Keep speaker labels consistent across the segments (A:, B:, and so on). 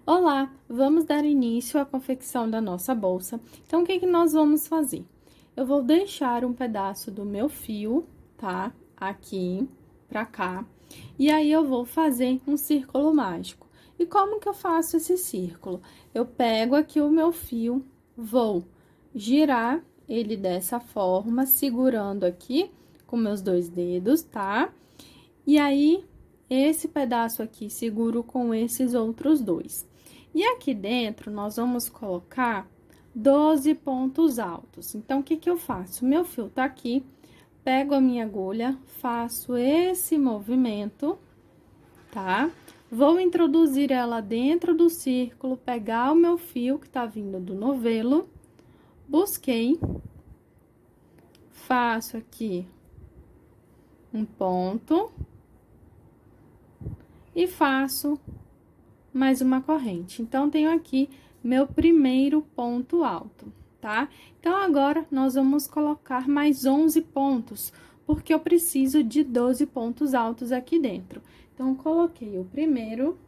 A: Olá, vamos dar início à confecção da nossa bolsa. Então, o que que nós vamos fazer? Eu vou deixar um pedaço do meu fio, tá? Aqui, pra cá. E aí, eu vou fazer um círculo mágico. E como que eu faço esse círculo? Eu pego aqui o meu fio, vou girar ele dessa forma, segurando aqui com meus dois dedos, tá? E aí, esse pedaço aqui seguro com esses outros dois. E aqui dentro, nós vamos colocar 12 pontos altos. Então, o que que eu faço? Meu fio tá aqui, pego a minha agulha, faço esse movimento, tá? Vou introduzir ela dentro do círculo, pegar o meu fio que tá vindo do novelo, busquei, faço aqui um ponto e faço mais uma corrente. Então, tenho aqui meu primeiro ponto alto, tá? Então, agora, nós vamos colocar mais 11 pontos, porque eu preciso de 12 pontos altos aqui dentro. Então, coloquei o primeiro,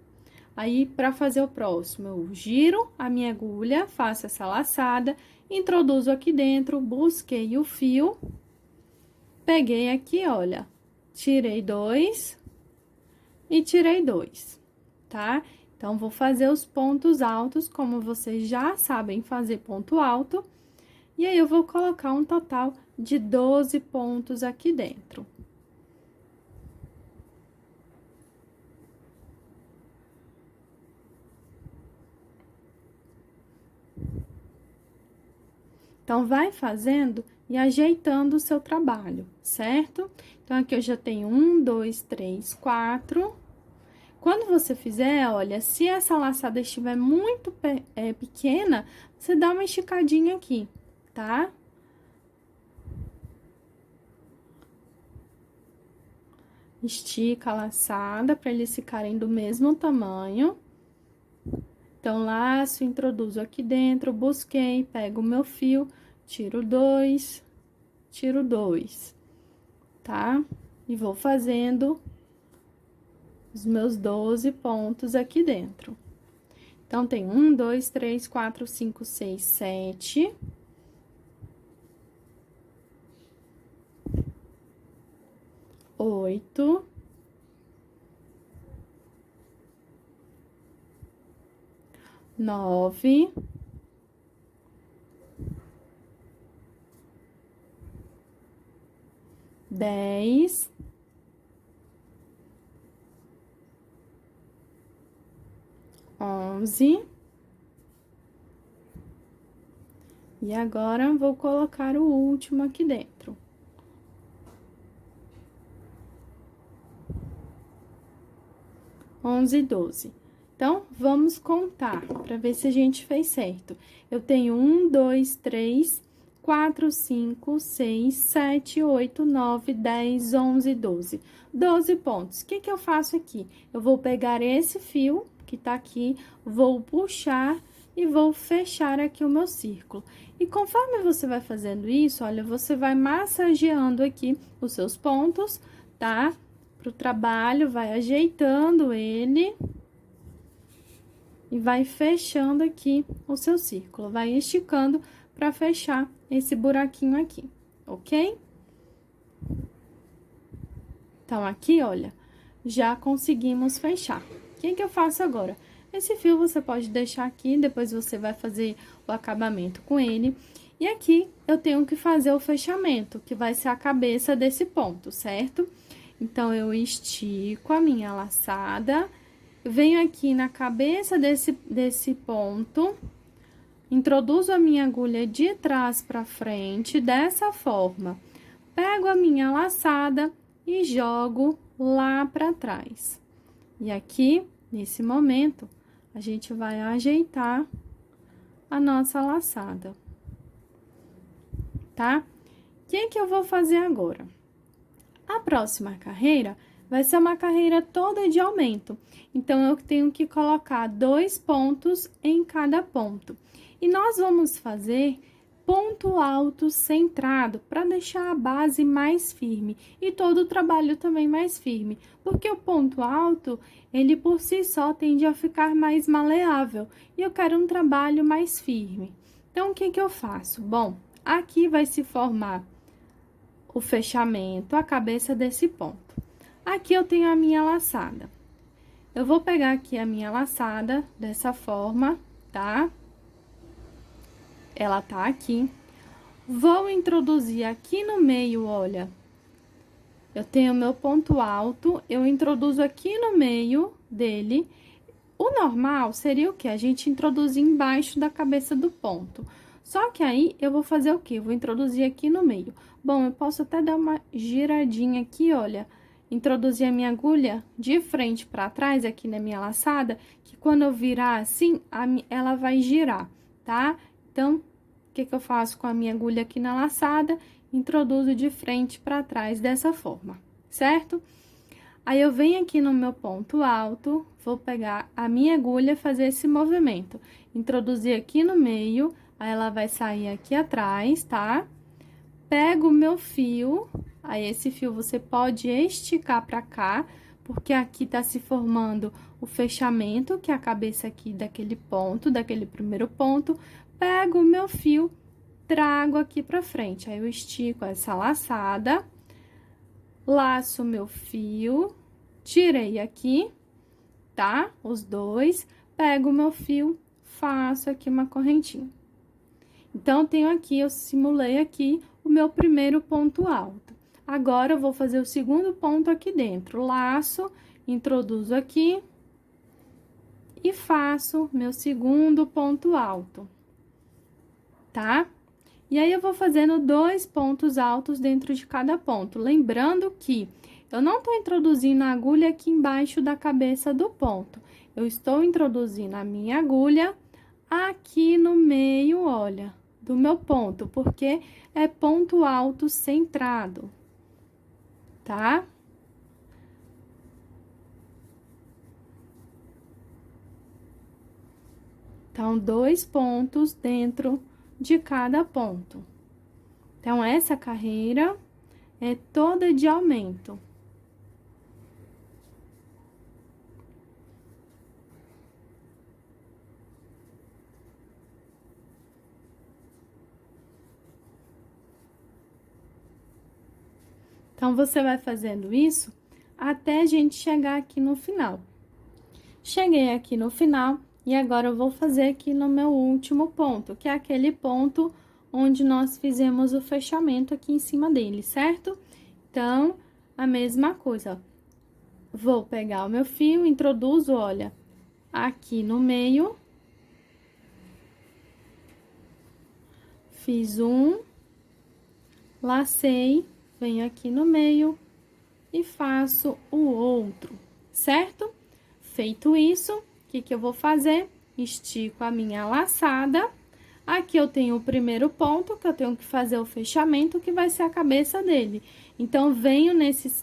A: aí, para fazer o próximo, eu giro a minha agulha, faço essa laçada, introduzo aqui dentro, busquei o fio, peguei aqui, olha, tirei dois e tirei dois, tá? Então, vou fazer os pontos altos, como vocês já sabem fazer ponto alto. E aí, eu vou colocar um total de 12 pontos aqui dentro. Então, vai fazendo e ajeitando o seu trabalho, certo? Então, aqui eu já tenho 1, 2, 3, 4. Quando você fizer, olha, se essa laçada estiver muito pequena, você dá uma esticadinha aqui, tá? Estica a laçada para eles ficarem do mesmo tamanho. Então, laço, introduzo aqui dentro, busquei, pego o meu fio, tiro dois, tá? E vou fazendo os meus 12 pontos aqui dentro. Então, tem 1, 2, 3, 4, 5, 6, 7. 8. 9. 10. 11. E agora, vou colocar o último aqui dentro. 11 e 12. Então, vamos contar para ver se a gente fez certo. Eu tenho 1, 2, 3, 4, 5, 6, 7, 8, 9, 10, 11, 12. 12 pontos. O que que eu faço aqui? Eu vou pegar esse fio que tá aqui, vou puxar e vou fechar aqui o meu círculo. E conforme você vai fazendo isso, olha, você vai massageando aqui os seus pontos, tá? Pro trabalho, vai ajeitando ele e vai fechando aqui o seu círculo, vai esticando para fechar esse buraquinho aqui, ok? Então, aqui, olha, já conseguimos fechar. O que que eu faço agora? Esse fio você pode deixar aqui, depois você vai fazer o acabamento com ele. E aqui, eu tenho que fazer o fechamento, que vai ser a cabeça desse ponto, certo? Então, eu estico a minha laçada, venho aqui na cabeça desse ponto, introduzo a minha agulha de trás para frente, dessa forma. Pego a minha laçada e jogo lá para trás. E aqui, nesse momento, a gente vai ajeitar a nossa laçada, tá? O que que eu vou fazer agora? A próxima carreira vai ser uma carreira toda de aumento. Então, eu tenho que colocar 2 pontos em cada ponto. E nós vamos fazer ponto alto centrado, para deixar a base mais firme e todo o trabalho também mais firme, porque o ponto alto, ele por si só tende a ficar mais maleável, e eu quero um trabalho mais firme. Então, o que que eu faço? Bom, aqui vai se formar o fechamento, a cabeça desse ponto. Aqui eu tenho a minha laçada. Eu vou pegar aqui a minha laçada dessa forma, tá? Ela tá aqui. Vou introduzir aqui no meio, olha. Eu tenho meu ponto alto, eu introduzo aqui no meio dele. O normal seria o quê? A gente introduzir embaixo da cabeça do ponto. Só que aí, eu vou fazer o quê? Vou introduzir aqui no meio. Bom, eu posso até dar uma giradinha aqui, olha. Introduzir a minha agulha de frente para trás aqui na minha laçada, que quando eu virar assim, ela vai girar, tá? Então, o que que eu faço com a minha agulha aqui na laçada? Introduzo de frente para trás dessa forma, certo? Aí, eu venho aqui no meu ponto alto, vou pegar a minha agulha, fazer esse movimento. Introduzir aqui no meio, aí ela vai sair aqui atrás, tá? Pego o meu fio, aí esse fio você pode esticar pra cá, porque aqui tá se formando o fechamento, que é a cabeça aqui daquele ponto, daquele primeiro ponto. Pego o meu fio, trago aqui pra frente, aí eu estico essa laçada, laço meu fio, tirei aqui, tá? Os dois, pego o meu fio, faço aqui uma correntinha. Então, eu tenho aqui, eu simulei aqui o meu primeiro ponto alto. Agora, eu vou fazer o segundo ponto aqui dentro. Laço, introduzo aqui e faço meu segundo ponto alto, tá? E aí, eu vou fazendo 2 pontos altos dentro de cada ponto. Lembrando que eu não tô introduzindo a agulha aqui embaixo da cabeça do ponto. Eu estou introduzindo a minha agulha aqui no meio, olha, do meu ponto, porque é ponto alto centrado, tá? Então, 2 pontos dentro de cada ponto. Então, essa carreira é toda de aumento. Então, você vai fazendo isso até a gente chegar aqui no final. Cheguei aqui no final e agora eu vou fazer aqui no meu último ponto, que é aquele ponto onde nós fizemos o fechamento aqui em cima dele, certo? Então, a mesma coisa, ó. Vou pegar o meu fio, introduzo, olha, aqui no meio. Fiz um, lacei, venho aqui no meio e faço o outro, certo? Feito isso, o que que eu vou fazer? Estico a minha laçada. Aqui eu tenho o primeiro ponto, que eu tenho que fazer o fechamento, que vai ser a cabeça dele. Então, venho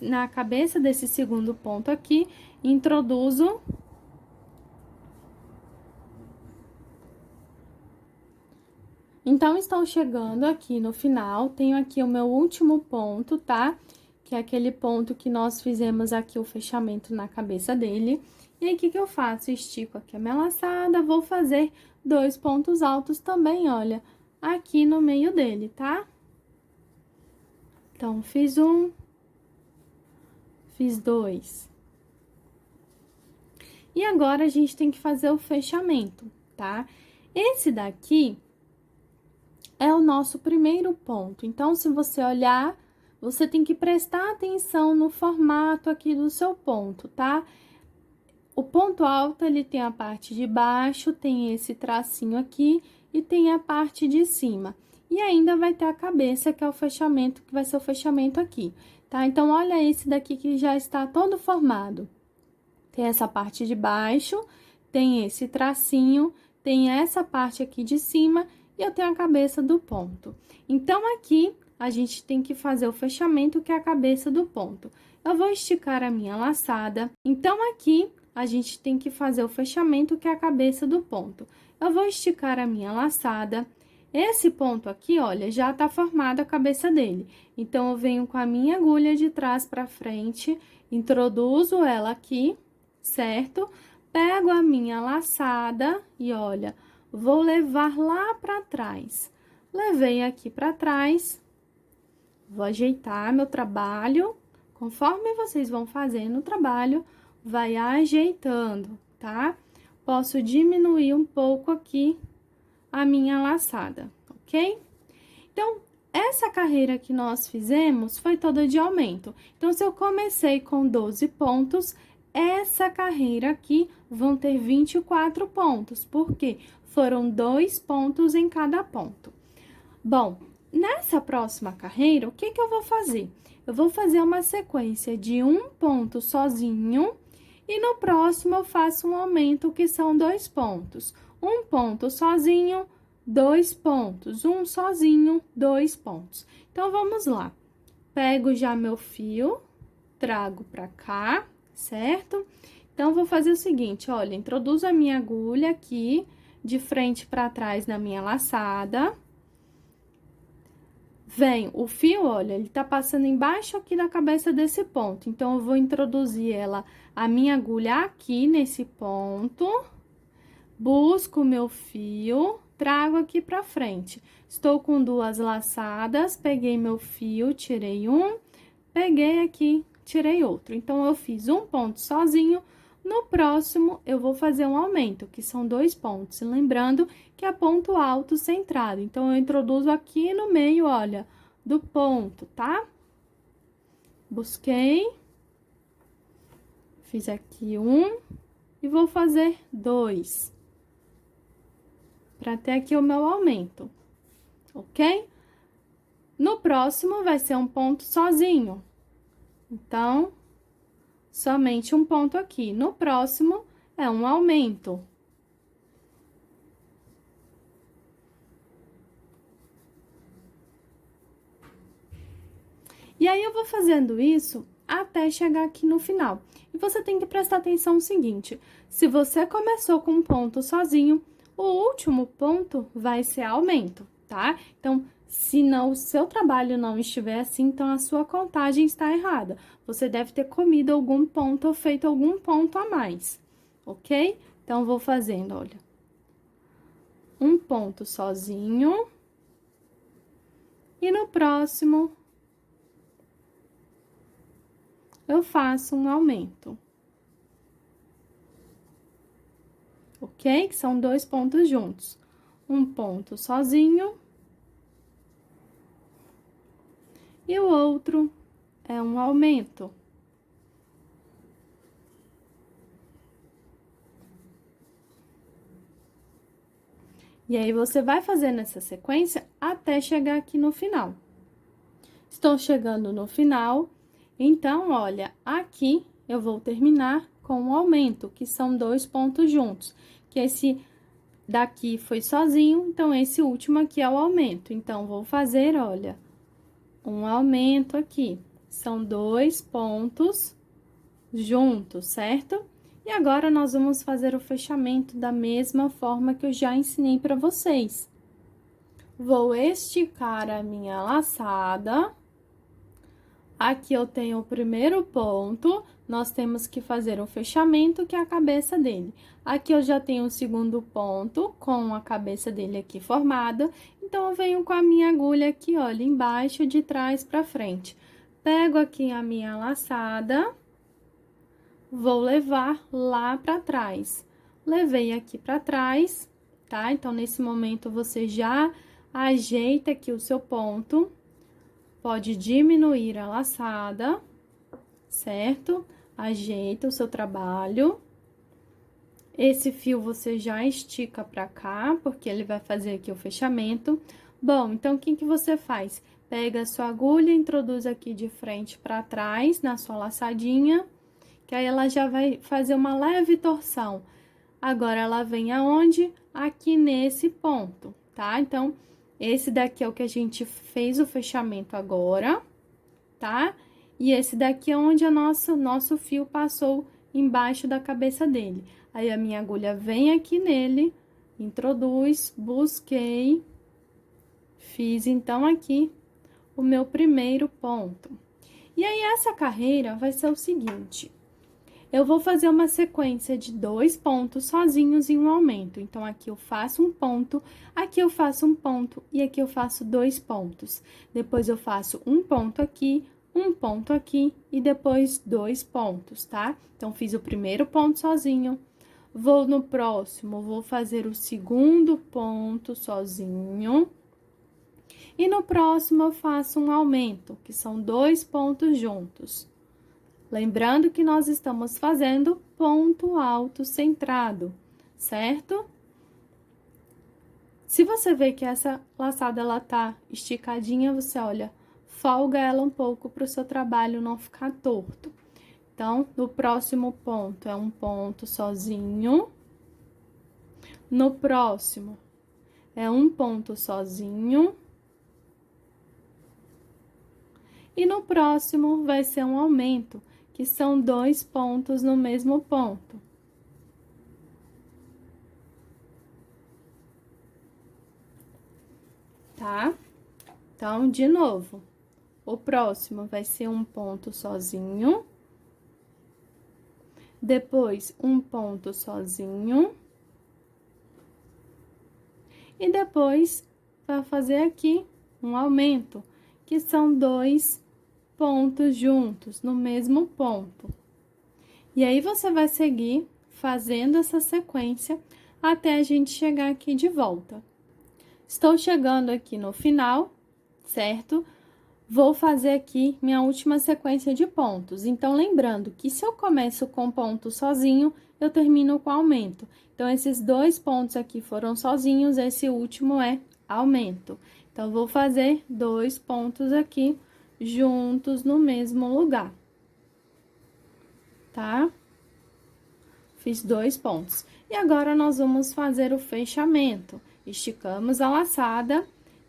A: na cabeça desse segundo ponto aqui, introduzo. Então, estou chegando aqui no final, tenho aqui o meu último ponto, tá? Que é aquele ponto que nós fizemos aqui o fechamento na cabeça dele. E aí, o que que eu faço? Estico aqui a minha laçada, vou fazer 2 pontos altos também, olha, aqui no meio dele, tá? Então, fiz um, fiz 2. E agora, a gente tem que fazer o fechamento, tá? Esse daqui é o nosso primeiro ponto. Então, se você olhar, você tem que prestar atenção no formato aqui do seu ponto, tá? O ponto alto, ele tem a parte de baixo, tem esse tracinho aqui e tem a parte de cima. E ainda vai ter a cabeça, que é o fechamento, que vai ser o fechamento aqui, tá? Então, olha esse daqui que já está todo formado. Tem essa parte de baixo, tem esse tracinho, tem essa parte aqui de cima e eu tenho a cabeça do ponto. Então, aqui, a gente tem que fazer o fechamento, que é a cabeça do ponto. Eu vou esticar a minha laçada. Então, aqui, a gente tem que fazer o fechamento, que é a cabeça do ponto. Eu vou esticar a minha laçada, Esse ponto aqui, olha, já tá formada a cabeça dele. Então, eu venho com a minha agulha de trás pra frente, introduzo ela aqui, certo? Pego a minha laçada e, olha, vou levar lá pra trás. Levei aqui pra trás, vou ajeitar meu trabalho. Conforme vocês vão fazendo o trabalho, vai ajeitando, tá? Posso diminuir um pouco aqui a minha laçada, ok? Então, essa carreira que nós fizemos foi toda de aumento. Então, se eu comecei com 12 pontos, essa carreira aqui vão ter 24 pontos, porque foram 2 pontos em cada ponto. Bom, nessa próxima carreira, o que eu vou fazer? Eu vou fazer uma sequência de um ponto sozinho e no próximo eu faço um aumento que são 2 pontos. Um ponto sozinho, 2 pontos. Um sozinho, 2 pontos. Então, vamos lá. Pego já meu fio, trago pra cá, certo? Então, vou fazer o seguinte, olha, introduzo a minha agulha aqui, de frente pra trás na minha laçada. Vem o fio, olha, ele tá passando embaixo aqui da cabeça desse ponto. Então, eu vou introduzir a minha agulha aqui nesse ponto. Busco o meu fio, trago aqui pra frente. Estou com 2 laçadas, peguei meu fio, tirei um, peguei aqui, tirei outro. Então, eu fiz um ponto sozinho. No próximo, eu vou fazer um aumento, que são 2 pontos. Lembrando que é ponto alto centrado. Então, eu introduzo aqui no meio, olha, do ponto, tá? Busquei. Fiz aqui um e vou fazer 2. Pra ter aqui o meu aumento, ok? No próximo, vai ser um ponto sozinho. Então, somente um ponto aqui. No próximo, é um aumento. E aí, eu vou fazendo isso até chegar aqui no final. E você tem que prestar atenção no seguinte, se você começou com um ponto sozinho, o último ponto vai ser aumento, tá? Então, se não, o seu trabalho não estiver assim, então a sua contagem está errada. Você deve ter comido algum ponto ou feito algum ponto a mais, ok? Então, vou fazendo, olha, um ponto sozinho. E no próximo, eu faço um aumento. Ok? Que são 2 pontos juntos. Um ponto sozinho. E o outro é um aumento. E aí, você vai fazendo essa sequência até chegar aqui no final. Estou chegando no final, então, olha, aqui eu vou terminar com um aumento, que são 2 pontos juntos. Que esse daqui foi sozinho, então, esse último aqui é o aumento. Então, vou fazer, olha, um aumento aqui. São 2 pontos juntos, certo? E agora, nós vamos fazer o fechamento da mesma forma que eu já ensinei para vocês. Vou esticar a minha laçada. Aqui eu tenho o primeiro ponto, nós temos que fazer o fechamento, que é a cabeça dele. Aqui eu já tenho o segundo ponto, com a cabeça dele aqui formada. Então, eu venho com a minha agulha aqui, olha, embaixo, de trás pra frente. Pego aqui a minha laçada, vou levar lá pra trás. Levei aqui pra trás, tá? Então, nesse momento, você já ajeita aqui o seu ponto. Pode diminuir a laçada, certo? Ajeita o seu trabalho. Esse fio você já estica pra cá, porque ele vai fazer aqui o fechamento. Bom, então, o que você faz? Pega a sua agulha, introduz aqui de frente pra trás, na sua laçadinha, que aí ela já vai fazer uma leve torção. Agora, ela vem aonde? Aqui nesse ponto, tá? Então, esse daqui é o que a gente fez o fechamento agora, tá? E esse daqui é onde nosso fio passou embaixo da cabeça dele. Aí, a minha agulha vem aqui nele, introduz, busquei, Fiz, então, aqui o meu primeiro ponto. E aí, essa carreira vai ser o seguinte: eu vou fazer uma sequência de 2 pontos sozinhos em um aumento. Então, aqui eu faço um ponto, aqui eu faço um ponto e aqui eu faço 2 pontos. Depois, eu faço um ponto aqui e depois 2 pontos, tá? Então, fiz o primeiro ponto sozinho, vou no próximo, vou fazer o segundo ponto sozinho. E no próximo, eu faço um aumento, que são 2 pontos juntos. Lembrando que nós estamos fazendo ponto alto centrado, certo? Se você vê que essa laçada ela tá esticadinha, você olha, folga ela um pouco para o seu trabalho não ficar torto. Então, no próximo ponto é um ponto sozinho. No próximo é um ponto sozinho. E no próximo vai ser um aumento, que são 2 pontos no mesmo ponto. Tá? Então, de novo, o próximo vai ser um ponto sozinho, depois um ponto sozinho, e depois vai fazer aqui um aumento, que são 2 pontos juntos no mesmo ponto. E aí, você vai seguir fazendo essa sequência até a gente chegar aqui de volta. Estou chegando aqui no final, certo? Vou fazer aqui minha última sequência de pontos. Então, lembrando que se eu começo com ponto sozinho, eu termino com aumento. Então, esses 2 pontos aqui foram sozinhos, esse último é aumento. Então, vou fazer 2 pontos aqui juntos no mesmo lugar, tá? Fiz 2 pontos. E agora, nós vamos fazer o fechamento. Esticamos a laçada,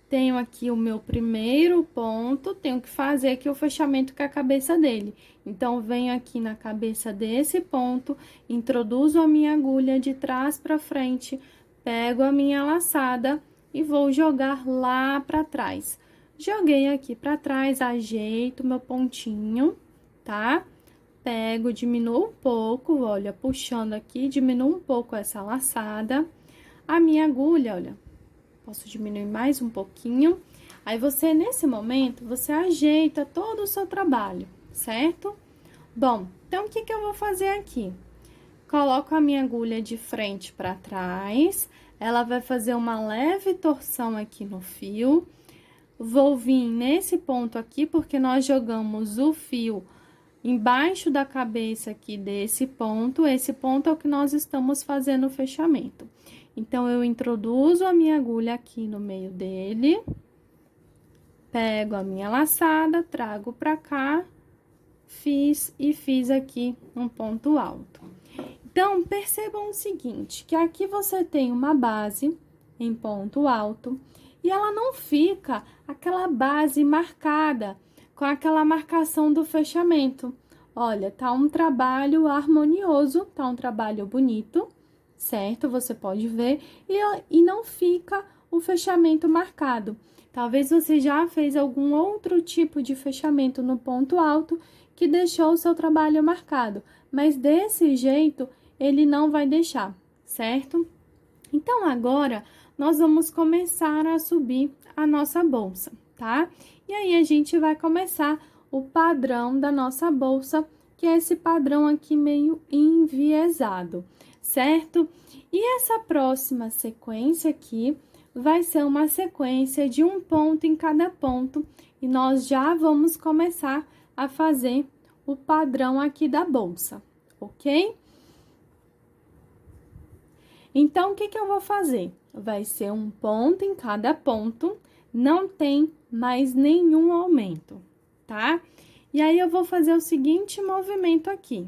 A: tenho aqui o meu primeiro ponto, tenho que fazer aqui o fechamento com a cabeça dele. Então, venho aqui na cabeça desse ponto, introduzo a minha agulha de trás para frente, pego a minha laçada e vou jogar lá para trás. Joguei aqui para trás, ajeito meu pontinho, tá? Pego, diminuo um pouco, olha, puxando aqui, diminuo um pouco essa laçada. A minha agulha, olha, posso diminuir mais um pouquinho. Aí, você, nesse momento, você ajeita todo o seu trabalho, certo? Bom, então, o que que eu vou fazer aqui? Coloco a minha agulha de frente para trás, ela vai fazer uma leve torção aqui no fio. Vou vir nesse ponto aqui, porque nós jogamos o fio embaixo da cabeça aqui desse ponto. Esse ponto é o que nós estamos fazendo o fechamento. Então, eu introduzo a minha agulha aqui no meio dele, pego a minha laçada, trago pra cá, fiz aqui um ponto alto. Então, percebam o seguinte, que aqui você tem uma base em ponto alto e ela não fica aquela base marcada com aquela marcação do fechamento. Olha, tá um trabalho harmonioso, tá um trabalho bonito, certo? Você pode ver, e não fica o fechamento marcado. Talvez você já fez algum outro tipo de fechamento no ponto alto que deixou o seu trabalho marcado, mas desse jeito ele não vai deixar, certo? Então, agora, nós vamos começar a subir a nossa bolsa, tá? E aí, a gente vai começar o padrão da nossa bolsa, que é esse padrão aqui meio enviesado, certo? E essa próxima sequência aqui vai ser uma sequência de um ponto em cada ponto, e nós já vamos começar a fazer o padrão aqui da bolsa, ok? Então, o que que eu vou fazer? Vai ser um ponto em cada ponto, não tem mais nenhum aumento, tá? E aí, eu vou fazer o seguinte movimento aqui.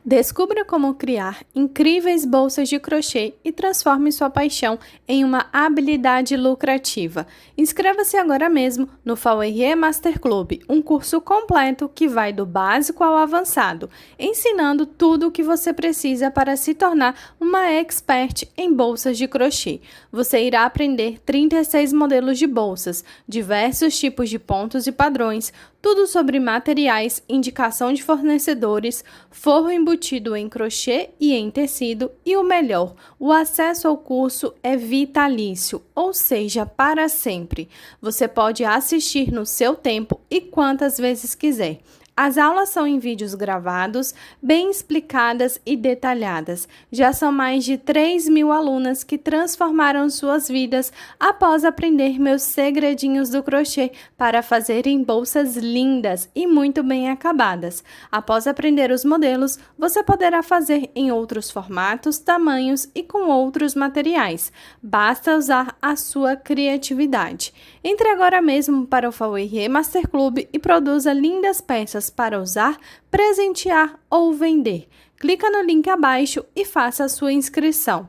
A: Descubra como criar incríveis bolsas de crochê e transforme sua paixão em uma habilidade lucrativa. Inscreva-se agora mesmo no Fauerrier Master Club, um curso completo que vai do básico ao avançado, ensinando tudo o que você precisa para se tornar uma expert em bolsas de crochê. Você irá aprender 36 modelos de bolsas, diversos tipos de pontos e padrões, tudo sobre materiais, indicação de fornecedores, forro embutido em crochê e em tecido e o melhor, o acesso ao curso é vitalício, ou seja, para sempre. Você pode assistir no seu tempo e quantas vezes quiser. As aulas são em vídeos gravados, bem explicadas e detalhadas. Já são mais de 3.000 alunas que transformaram suas vidas após aprender meus segredinhos do crochê para fazerem bolsas lindas e muito bem acabadas. Após aprender os modelos, você poderá fazer em outros formatos, tamanhos e com outros materiais. Basta usar a sua criatividade. Entre agora mesmo para o Fauerrier Master Club e produza lindas peças para usar, presentear ou vender. Clica no link abaixo e faça a sua inscrição.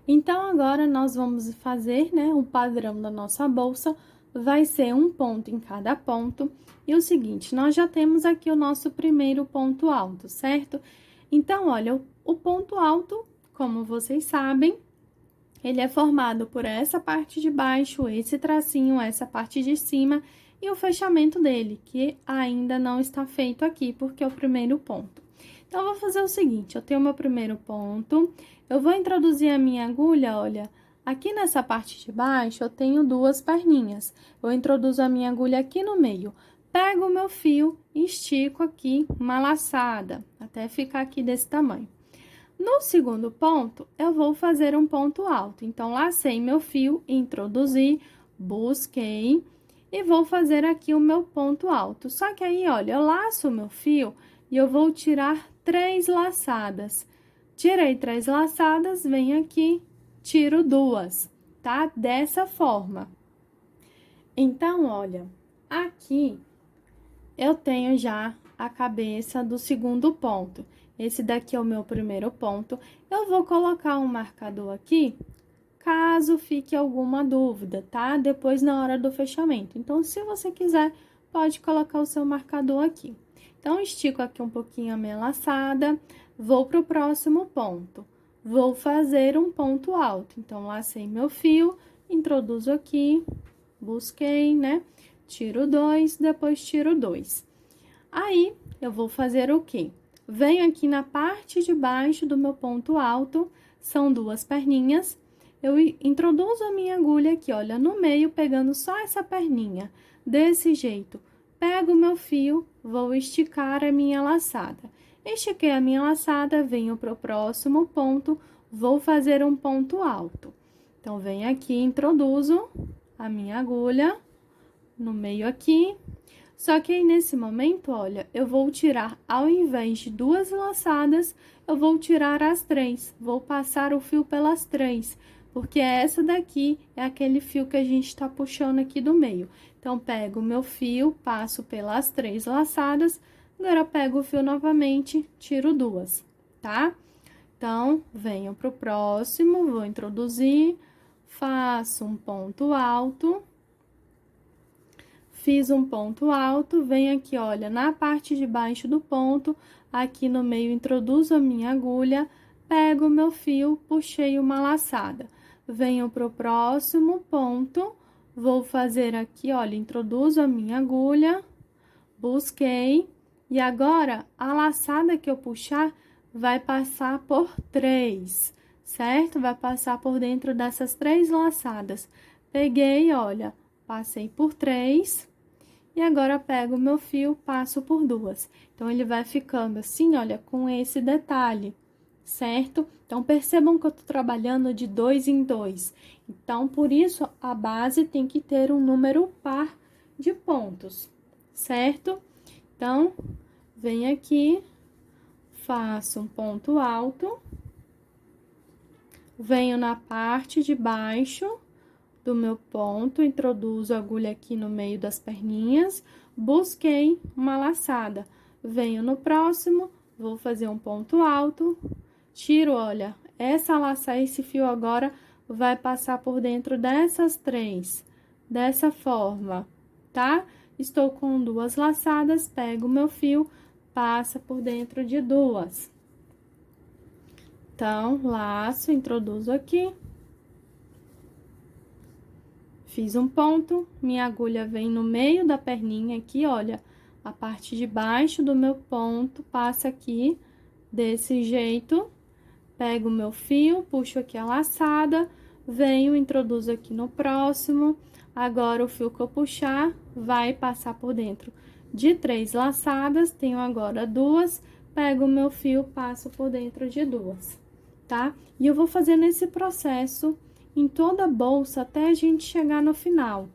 A: Então, agora nós vamos fazer, o padrão da nossa bolsa, vai ser um ponto em cada ponto. E o seguinte, nós já temos aqui o nosso primeiro ponto alto, certo? Então, olha, o ponto alto, como vocês sabem, ele é formado por essa parte de baixo, esse tracinho, essa parte de cima e o fechamento dele, que ainda não está feito aqui, porque é o primeiro ponto. Então, eu vou fazer o seguinte, eu tenho o meu primeiro ponto, eu vou introduzir a minha agulha, olha, aqui nessa parte de baixo eu tenho duas perninhas. Eu introduzo a minha agulha aqui no meio, pego o meu fio e estico aqui uma laçada, até ficar aqui desse tamanho. No segundo ponto, eu vou fazer um ponto alto. Então, lacei meu fio, introduzi, busquei e vou fazer aqui o meu ponto alto. Só que aí, olha, eu laço o meu fio e eu vou tirar 3 laçadas. Tirei 3 laçadas, venho aqui, tiro 2, tá? Dessa forma. Então, olha, aqui eu tenho já a cabeça do segundo ponto. Esse daqui é o meu primeiro ponto. Eu vou colocar um marcador aqui, caso fique alguma dúvida, tá? Depois na hora do fechamento. Então, se você quiser, pode colocar o seu marcador aqui. Então, estico aqui um pouquinho a minha laçada, vou pro próximo ponto. Vou fazer um ponto alto. Então, lacei meu fio, introduzo aqui, busquei, Tiro 2, depois tiro 2. Aí, eu vou fazer o quê? Venho aqui na parte de baixo do meu ponto alto, são 2 perninhas. Eu introduzo a minha agulha aqui, olha, no meio, pegando só essa perninha. Desse jeito, pego o meu fio, vou esticar a minha laçada. Estiquei a minha laçada, venho para o próximo ponto, vou fazer um ponto alto. Então, venho aqui, introduzo a minha agulha no meio aqui. Só que aí, nesse momento, olha, eu vou tirar, ao invés de 2 laçadas, eu vou tirar as 3. Vou passar o fio pelas 3, porque essa daqui é aquele fio que a gente tá puxando aqui do meio. Então, pego o meu fio, passo pelas 3 laçadas, agora pego o fio novamente, tiro 2, tá? Então, venho pro próximo, vou introduzir, faço um ponto alto. Fiz um ponto alto, venho aqui, olha, na parte de baixo do ponto, aqui no meio introduzo a minha agulha, pego o meu fio, puxei uma laçada. Venho pro próximo ponto, vou fazer aqui, olha, introduzo a minha agulha, busquei, e agora a laçada que eu puxar vai passar por 3, certo? Vai passar por dentro dessas 3 laçadas. Peguei, olha, passei por 3. E agora, pego o meu fio, passo por 2. Então, ele vai ficando assim, olha, com esse detalhe, certo? Então, percebam que eu tô trabalhando de 2 em 2. Então, por isso, a base tem que ter um número par de pontos, certo? Então, venho aqui, faço um ponto alto, venho na parte de baixo do meu ponto, introduzo a agulha aqui no meio das perninhas, busquei uma laçada, venho no próximo, vou fazer um ponto alto, tiro, olha, esse fio agora vai passar por dentro dessas 3, dessa forma, tá? Estou com 2 laçadas, pego o meu fio, passa por dentro de 2. Então, laço, introduzo aqui. Fiz um ponto, minha agulha vem no meio da perninha aqui, olha, a parte de baixo do meu ponto, passa aqui, desse jeito. Pego o meu fio, puxo aqui a laçada, venho, introduzo aqui no próximo. Agora, o fio que eu puxar vai passar por dentro de 3 laçadas, tenho agora 2, pego o meu fio, passo por dentro de 2, tá? E eu vou fazer nesse processo em toda a bolsa até a gente chegar no final.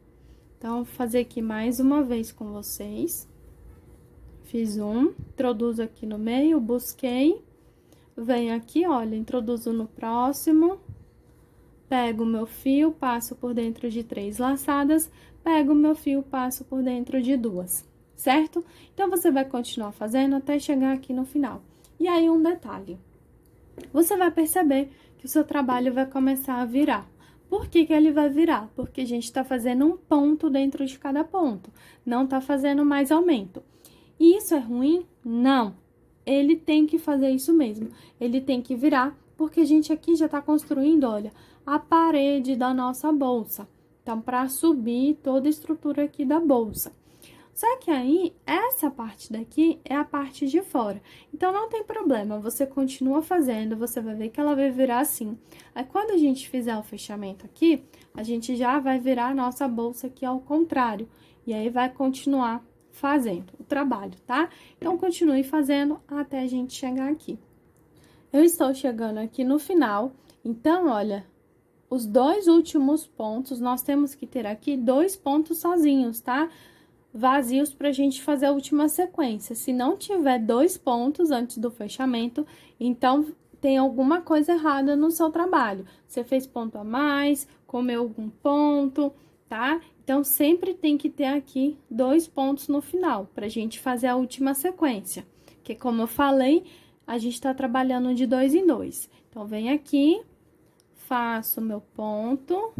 A: Então, vou fazer aqui mais uma vez com vocês. Fiz um, introduzo aqui no meio, busquei. Venho aqui, olha, introduzo no próximo, pego o meu fio, passo por dentro de 3 laçadas, pego o meu fio, passo por dentro de 2, certo? Então, você vai continuar fazendo até chegar aqui no final. E aí, um detalhe, você vai perceber que o seu trabalho vai começar a virar. Por que que ele vai virar? Porque a gente tá fazendo um ponto dentro de cada ponto, não tá fazendo mais aumento. E isso é ruim? Não. Ele tem que fazer isso mesmo. Ele tem que virar, porque a gente aqui já tá construindo, olha, a parede da nossa bolsa. Então, para subir toda a estrutura aqui da bolsa. Só que aí, essa parte daqui é a parte de fora. Então, não tem problema, você continua fazendo, você vai ver que ela vai virar assim. Aí, quando a gente fizer o fechamento aqui, a gente já vai virar a nossa bolsa aqui ao contrário. E aí, vai continuar fazendo o trabalho, tá? Então, continue fazendo até a gente chegar aqui. Eu estou chegando aqui no final, então, olha, os 2 últimos pontos, nós temos que ter aqui 2 pontos sozinhos, tá? Vazios pra gente fazer a última sequência. Se não tiver 2 pontos antes do fechamento, então tem alguma coisa errada no seu trabalho. Você fez ponto a mais, comeu algum ponto, tá? Então, sempre tem que ter aqui 2 pontos no final, pra gente fazer a última sequência. Que, como eu falei, a gente tá trabalhando de 2 em 2. Então, vem aqui, faço meu ponto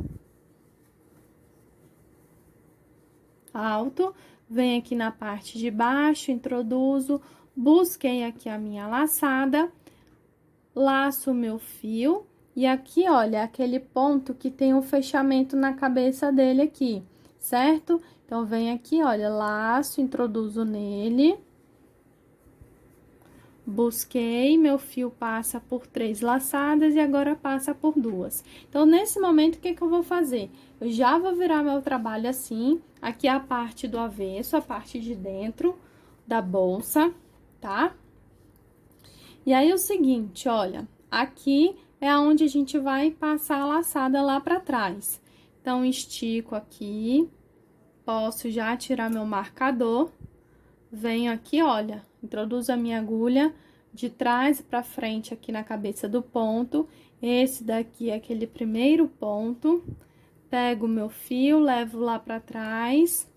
A: alto, venho aqui na parte de baixo, introduzo, busquei aqui a minha laçada, laço o meu fio, e aqui, olha, aquele ponto que tem um fechamento na cabeça dele aqui, certo? Então, vem aqui, olha, laço, introduzo nele, busquei, meu fio passa por 3 laçadas e agora passa por 2. Então, nesse momento, o que que eu vou fazer? Eu já vou virar meu trabalho assim, aqui é a parte do avesso, a parte de dentro da bolsa, tá? E aí, o seguinte, olha, aqui é onde a gente vai passar a laçada lá pra trás. Então, estico aqui, posso já tirar meu marcador, venho aqui, olha, introduzo a minha agulha de trás pra frente aqui na cabeça do ponto. Esse daqui é aquele primeiro ponto. Pego o meu fio, levo lá pra trás.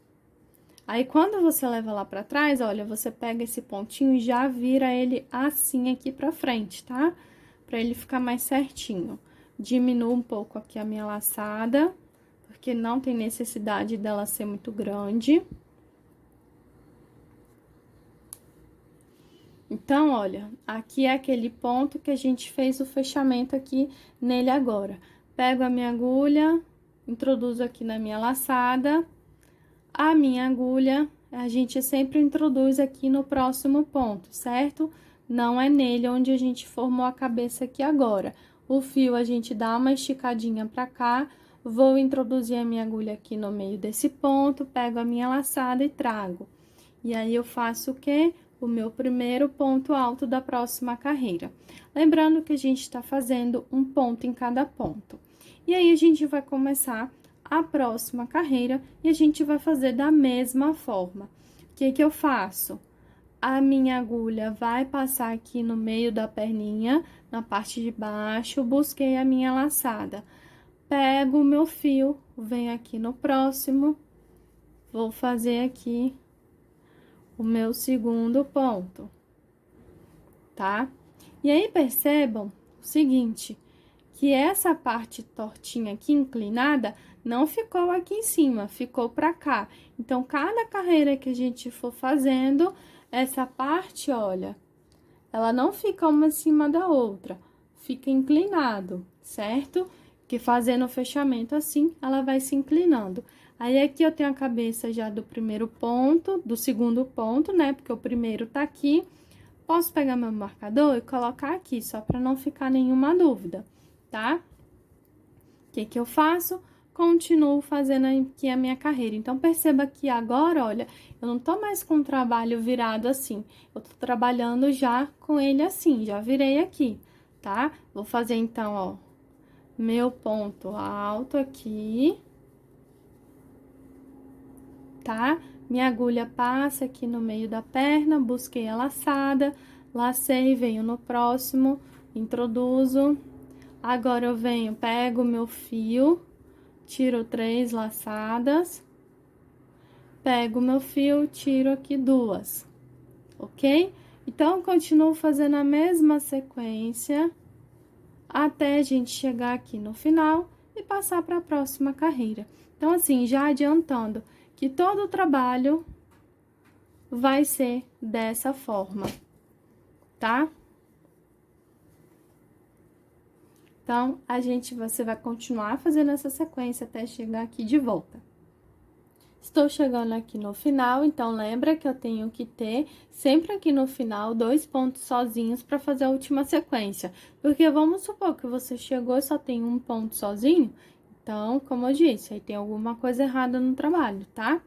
A: Aí, quando você leva lá pra trás, olha, você pega esse pontinho e já vira ele assim aqui pra frente, tá? Pra ele ficar mais certinho. Diminuo um pouco aqui a minha laçada, porque não tem necessidade dela ser muito grande. Então, olha, aqui é aquele ponto que a gente fez o fechamento aqui nele agora. Pego a minha agulha, introduzo aqui na minha laçada. A minha agulha, a gente sempre introduz aqui no próximo ponto, certo? Não é nele onde a gente formou a cabeça aqui agora. O fio, a gente dá uma esticadinha pra cá, vou introduzir a minha agulha aqui no meio desse ponto, pego a minha laçada e trago. E aí, eu faço o quê? O meu primeiro ponto alto da próxima carreira. Lembrando que a gente tá fazendo um ponto em cada ponto. E aí, a gente vai começar a próxima carreira e a gente vai fazer da mesma forma. O que que eu faço? A minha agulha vai passar aqui no meio da perninha, na parte de baixo, busquei a minha laçada. Pego o meu fio, venho aqui no próximo, vou fazer aqui o meu segundo ponto. tá? E aí, percebam o seguinte, que essa parte tortinha aqui, inclinada, não ficou aqui em cima, ficou pra cá. Então, cada carreira que a gente for fazendo, essa parte, olha, ela não fica uma em cima da outra, fica inclinado, certo? Que fazendo o fechamento assim, ela vai se inclinando. Aí, aqui eu tenho a cabeça já do primeiro ponto, do segundo ponto, né? Porque o primeiro tá aqui. Posso pegar meu marcador e colocar aqui, só para não ficar nenhuma dúvida, tá? O que que eu faço? Continuo fazendo aqui a minha carreira. Então, perceba que agora, olha, eu não tô mais com o trabalho virado assim. Eu tô trabalhando já com ele assim, já virei aqui, tá? Vou fazer, então, ó, meu ponto alto aqui, tá? Minha agulha passa aqui no meio da perna, busquei a laçada, lacei, venho no próximo, introduzo. Agora, eu venho, pego o meu fio, tiro 3 laçadas, pego o meu fio, tiro aqui 2, ok? Então, eu continuo fazendo a mesma sequência até a gente chegar aqui no final e passar para a próxima carreira. Então, assim, já adiantando que todo o trabalho vai ser dessa forma, tá? Então, você vai continuar fazendo essa sequência até chegar aqui de volta. Estou chegando aqui no final, então lembra que eu tenho que ter sempre aqui no final 2 pontos sozinhos para fazer a última sequência. Porque vamos supor que você chegou e só tem um ponto sozinho, então, como eu disse, aí tem alguma coisa errada no trabalho, tá?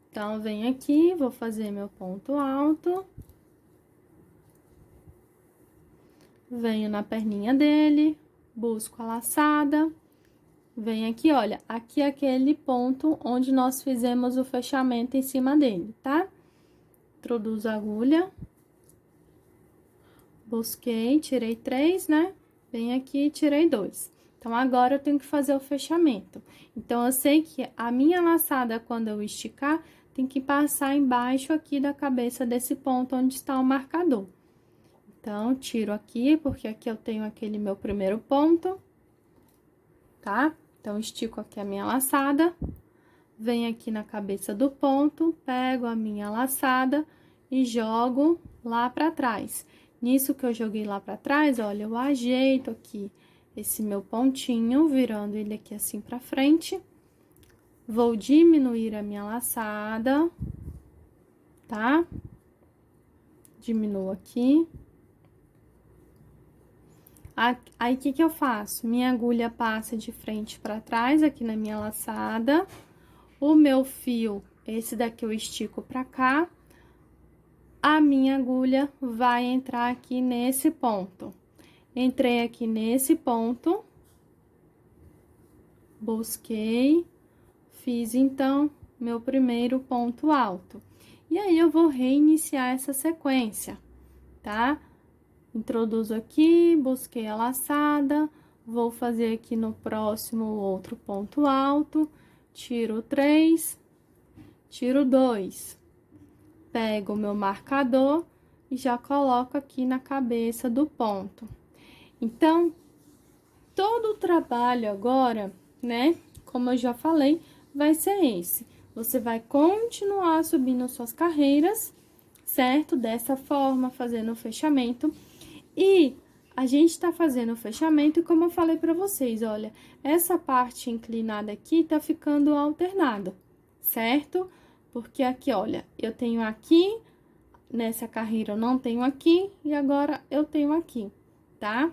A: Então, venho aqui, vou fazer meu ponto alto. Venho na perninha dele, busco a laçada, venho aqui, olha, aqui é aquele ponto onde nós fizemos o fechamento em cima dele, tá? Introduzo a agulha, busquei, tirei 3, né? Venho aqui e tirei 2. Então, agora eu tenho que fazer o fechamento. Então, eu sei que a minha laçada, quando eu esticar, tem que passar embaixo aqui da cabeça desse ponto onde está o marcador. Então, tiro aqui, porque aqui eu tenho aquele meu primeiro ponto, tá? Então, estico aqui a minha laçada, venho aqui na cabeça do ponto, pego a minha laçada e jogo lá pra trás. Nisso que eu joguei lá pra trás, olha, eu ajeito aqui esse meu pontinho, virando ele aqui assim pra frente. Vou diminuir a minha laçada, tá? Diminuo aqui. Aí, o que que eu faço? Minha agulha passa de frente para trás aqui na minha laçada. O meu fio, esse daqui eu estico pra cá. A minha agulha vai entrar aqui nesse ponto. Entrei aqui nesse ponto. Busquei. Fiz, então, meu primeiro ponto alto. E aí, eu vou reiniciar essa sequência, tá? Introduzo aqui, busquei a laçada, vou fazer aqui no próximo outro ponto alto, tiro 3, tiro 2. Pego o meu marcador e já coloco aqui na cabeça do ponto. Então, todo o trabalho agora, né, como eu já falei, vai ser esse. Você vai continuar subindo suas carreiras, certo? Dessa forma, fazendo o fechamento. E a gente tá fazendo o fechamento e como eu falei pra vocês, olha, essa parte inclinada aqui tá ficando alternada, certo? Porque aqui, olha, eu tenho aqui, nessa carreira eu não tenho aqui e agora eu tenho aqui, tá?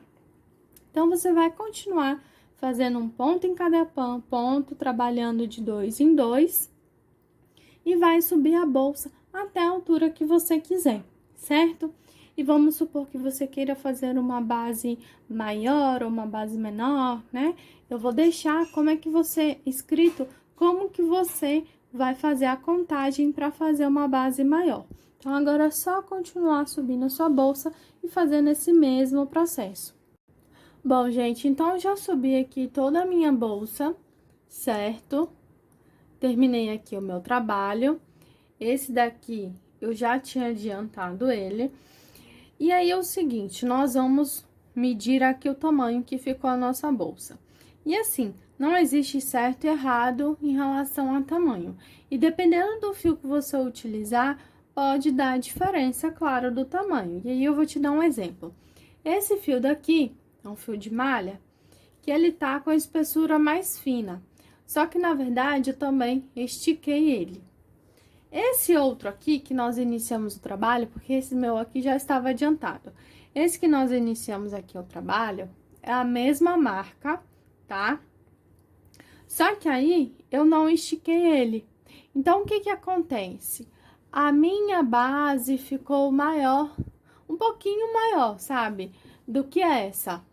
A: Então, você vai continuar fazendo um ponto em cada ponto, trabalhando de 2 em 2 e vai subir a bolsa até a altura que você quiser, certo? E vamos supor que você queira fazer uma base maior ou uma base menor, né? Eu vou deixar como é que você, escrito, como que você vai fazer a contagem para fazer uma base maior. Então, agora é só continuar subindo a sua bolsa e fazendo esse mesmo processo. Bom, gente, então eu já subi aqui toda a minha bolsa, certo? Terminei aqui o meu trabalho. Esse daqui, eu já tinha adiantado ele. E aí é o seguinte, nós vamos medir aqui o tamanho que ficou a nossa bolsa. E assim, não existe certo e errado em relação a tamanho. E dependendo do fio que você utilizar, pode dar diferença, claro, do tamanho. E aí eu vou te dar um exemplo. Esse fio daqui é um fio de malha que ele tá com a espessura mais fina. Só que na verdade eu também estiquei ele. Esse outro aqui que nós iniciamos o trabalho, porque esse meu aqui já estava adiantado. Esse que nós iniciamos aqui o trabalho é a mesma marca, tá? Só que aí eu não estiquei ele. Então o que que acontece? A minha base ficou maior, um pouquinho maior, sabe? Do que essa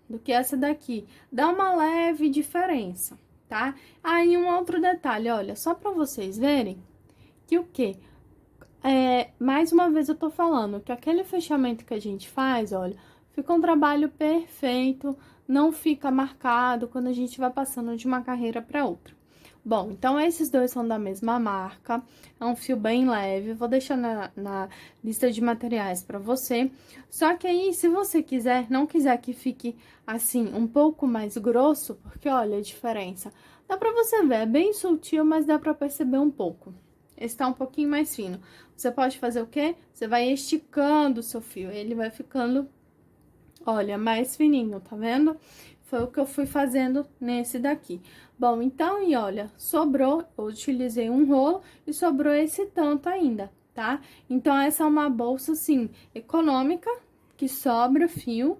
A: daqui. Dá uma leve diferença, tá? Aí um outro detalhe, olha, só para vocês verem que o quê? Mais uma vez eu tô falando que aquele fechamento que a gente faz, olha, fica um trabalho perfeito, não fica marcado quando a gente vai passando de uma carreira para outra. Bom, então esses dois são da mesma marca, é um fio bem leve, vou deixar na lista de materiais para você. Só que aí, se você quiser, não quiser que fique assim, um pouco mais grosso, porque olha a diferença, dá para você ver, é bem sutil, mas dá para perceber um pouco. Esse tá um pouquinho mais fino. Você pode fazer o quê? Você vai esticando o seu fio, ele vai ficando, olha, mais fininho, tá vendo? Foi o que eu fui fazendo nesse daqui. Bom, então, e olha, sobrou, eu utilizei um rolo e sobrou esse tanto ainda, tá? Então, essa é uma bolsa, assim, econômica, que sobra fio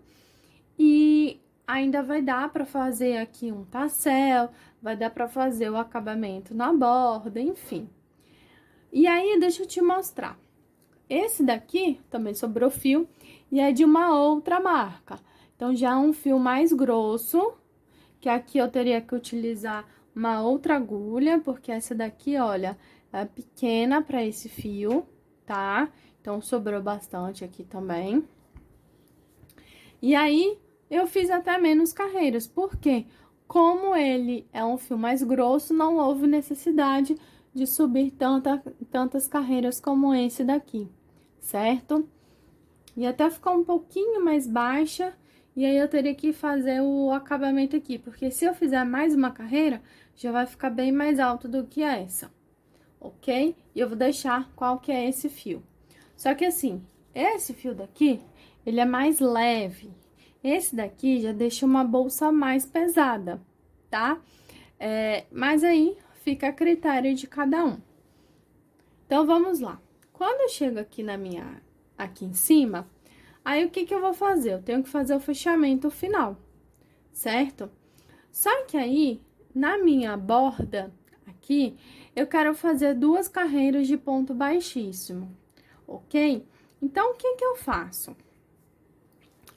A: e ainda vai dar pra fazer aqui um tassel, vai dar pra fazer o acabamento na borda, enfim. E aí, deixa eu te mostrar. Esse daqui também sobrou fio e é de uma outra marca. Então, já é um fio mais grosso, que aqui eu teria que utilizar uma outra agulha, porque essa daqui, olha, é pequena para esse fio, tá? Então, sobrou bastante aqui também. E aí, eu fiz até menos carreiras, porque como ele é um fio mais grosso, não houve necessidade de subir tantas carreiras como esse daqui, certo? E até ficar um pouquinho mais baixa, e aí eu teria que fazer o acabamento aqui, porque se eu fizer mais uma carreira, já vai ficar bem mais alto do que essa, ok? E eu vou deixar qual que é esse fio. Só que assim, esse fio daqui, ele é mais leve. Esse daqui já deixa uma bolsa mais pesada, tá? Mas aí fica a critério de cada um. Então, vamos lá. Quando eu chego aqui em cima, aí o que que eu vou fazer? Eu tenho que fazer o fechamento final, certo? Só que aí, na minha borda aqui, eu quero fazer 2 carreiras de ponto baixíssimo, ok? Então, o que que eu faço?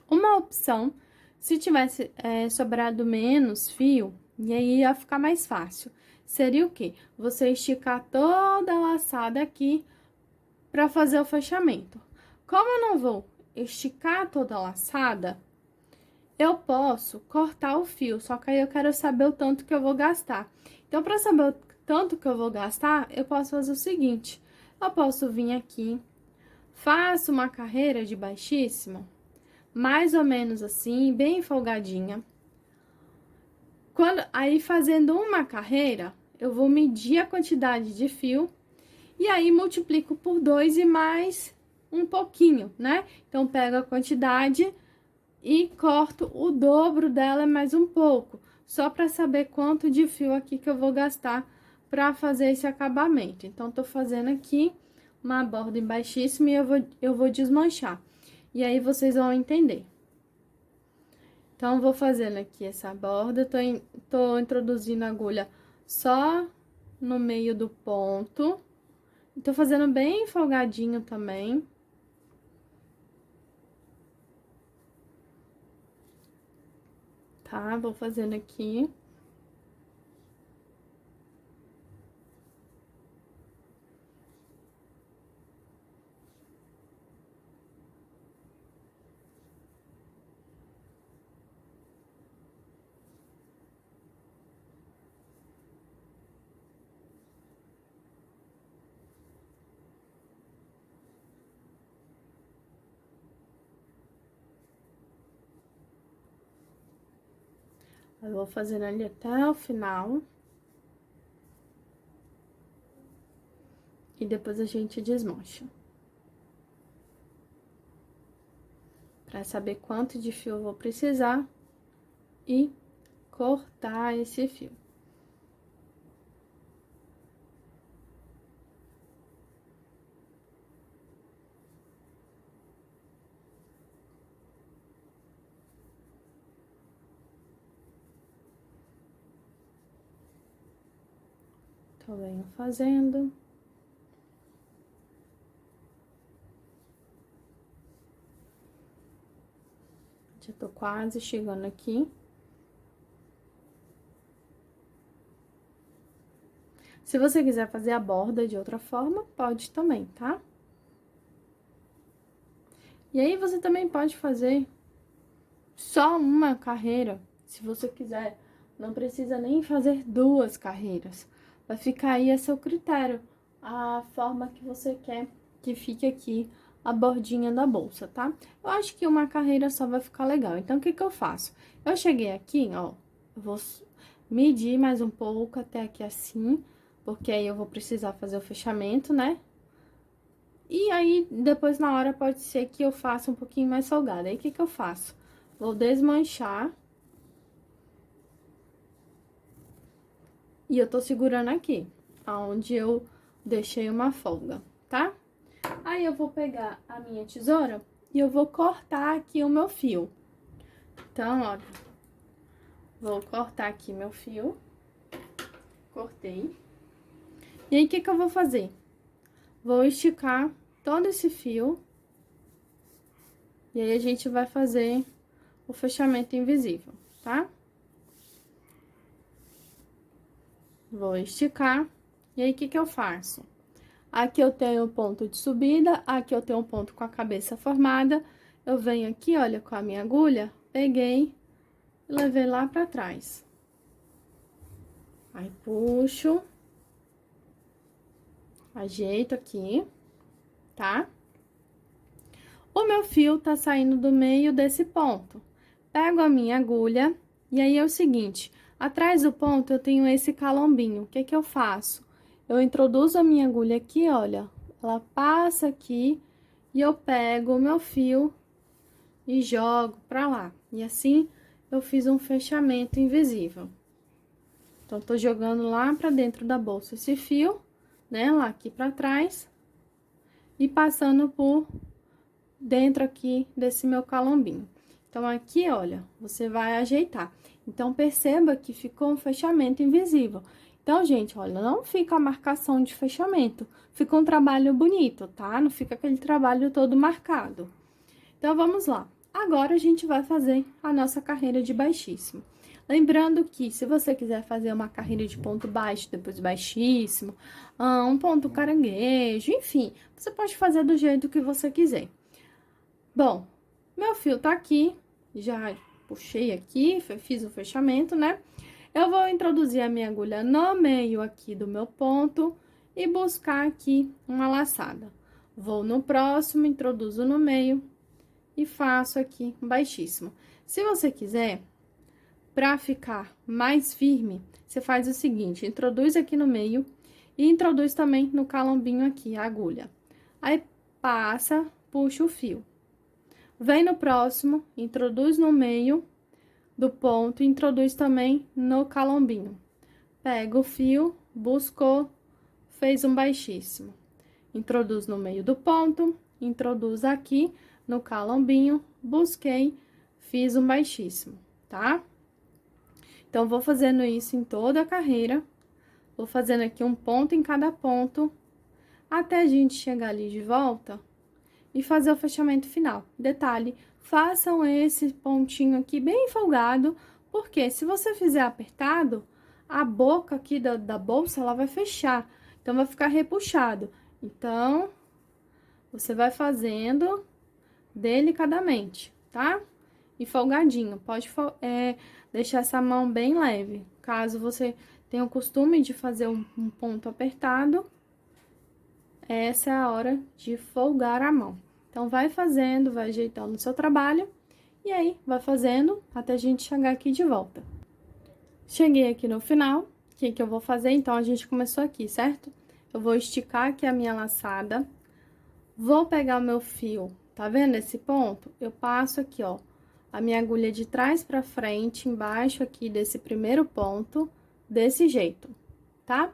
A: Uma opção, se tivesse sobrado menos fio, e aí ia ficar mais fácil, seria o quê? Você esticar toda a laçada aqui para fazer o fechamento. Como eu não vou esticar toda a laçada, eu posso cortar o fio, só que aí eu quero saber o tanto que eu vou gastar. Então, para saber o tanto que eu vou gastar, eu posso fazer o seguinte: eu posso vir aqui, faço uma carreira de baixíssimo, mais ou menos assim, bem folgadinha. Aí, fazendo uma carreira, eu vou medir a quantidade de fio e aí multiplico por 2 e mais um pouquinho, né? Então, pego a quantidade e corto o dobro dela mais um pouco, só para saber quanto de fio aqui que eu vou gastar para fazer esse acabamento. Então, tô fazendo aqui uma borda em baixíssimo e eu vou desmanchar. E aí, vocês vão entender. Então, vou fazendo aqui essa borda, tô introduzindo a agulha só no meio do ponto. Tô fazendo bem folgadinho também. Tá? Vou fazendo aqui. Eu vou fazendo ali até o final. E depois a gente desmancha. Pra saber quanto de fio eu vou precisar e cortar esse fio. Então, venho fazendo. Já tô quase chegando aqui. Se você quiser fazer a borda de outra forma, pode também, tá? E aí, você também pode fazer só uma carreira, se você quiser. Não precisa nem fazer duas carreiras. Vai ficar aí a seu critério, a forma que você quer que fique aqui a bordinha da bolsa, tá? Eu acho que uma carreira só vai ficar legal. Então, o que que eu faço? Eu cheguei aqui, ó, eu vou medir mais um pouco até aqui assim, porque aí eu vou precisar fazer o fechamento, né? E aí, depois na hora pode ser que eu faça um pouquinho mais salgado. Aí, o que que eu faço? Vou desmanchar. E eu tô segurando aqui, aonde eu deixei uma folga, tá? Aí, eu vou pegar a minha tesoura e eu vou cortar aqui o meu fio. Então, ó, vou cortar aqui meu fio. Cortei. E aí, o que que eu vou fazer? Vou esticar todo esse fio. E aí, a gente vai fazer o fechamento invisível, tá? Vou esticar. E aí, o que que eu faço? Aqui eu tenho o ponto de subida, aqui eu tenho um ponto com a cabeça formada. Eu venho aqui, olha, com a minha agulha, peguei e levei lá pra trás. Aí, puxo, ajeito aqui, tá? O meu fio tá saindo do meio desse ponto. Pego a minha agulha e aí é o seguinte, atrás do ponto eu tenho esse calombinho. O que que eu faço? Eu introduzo a minha agulha aqui, olha, ela passa aqui e eu pego o meu fio e jogo pra lá. E assim, eu fiz um fechamento invisível. Então, tô jogando lá pra dentro da bolsa esse fio, né, lá aqui pra trás. E passando por dentro aqui desse meu calombinho. Então, aqui, olha, você vai ajeitar. Então, perceba que ficou um fechamento invisível. Então, gente, olha, não fica a marcação de fechamento. Fica um trabalho bonito, tá? Não fica aquele trabalho todo marcado. Então, vamos lá. Agora, a gente vai fazer a nossa carreira de baixíssimo. Lembrando que, se você quiser fazer uma carreira de ponto baixo, depois baixíssimo, um ponto caranguejo, enfim, você pode fazer do jeito que você quiser. Bom, meu fio tá aqui, já puxei aqui, fiz o fechamento, né? Eu vou introduzir a minha agulha no meio aqui do meu ponto e buscar aqui uma laçada. Vou no próximo, introduzo no meio e faço aqui baixíssimo. Se você quiser, pra ficar mais firme, você faz o seguinte, introduz aqui no meio e introduz também no calombinho aqui a agulha. Aí, passa, puxa o fio. Vem no próximo, introduz no meio do ponto, introduz também no calombinho. Pega o fio, buscou, fez um baixíssimo. Introduz no meio do ponto, introduz aqui no calombinho, busquei, fiz um baixíssimo, tá? Então, vou fazendo isso em toda a carreira. Vou fazendo aqui um ponto em cada ponto, até a gente chegar ali de volta e fazer o fechamento final. Detalhe, façam esse pontinho aqui bem folgado, porque se você fizer apertado, a boca aqui da bolsa, ela vai fechar, então vai ficar repuxado. Então, você vai fazendo delicadamente, tá? E folgadinho, pode deixar essa mão bem leve. Caso você tenha o costume de fazer um ponto apertado, essa é a hora de folgar a mão. Então, vai fazendo, vai ajeitando o seu trabalho, e aí, vai fazendo até a gente chegar aqui de volta. Cheguei aqui no final, o que que eu vou fazer? Então, a gente começou aqui, certo? Eu vou esticar aqui a minha laçada, vou pegar o meu fio, tá vendo esse ponto? Eu passo aqui, ó, a minha agulha de trás pra frente, embaixo aqui desse primeiro ponto, desse jeito, tá?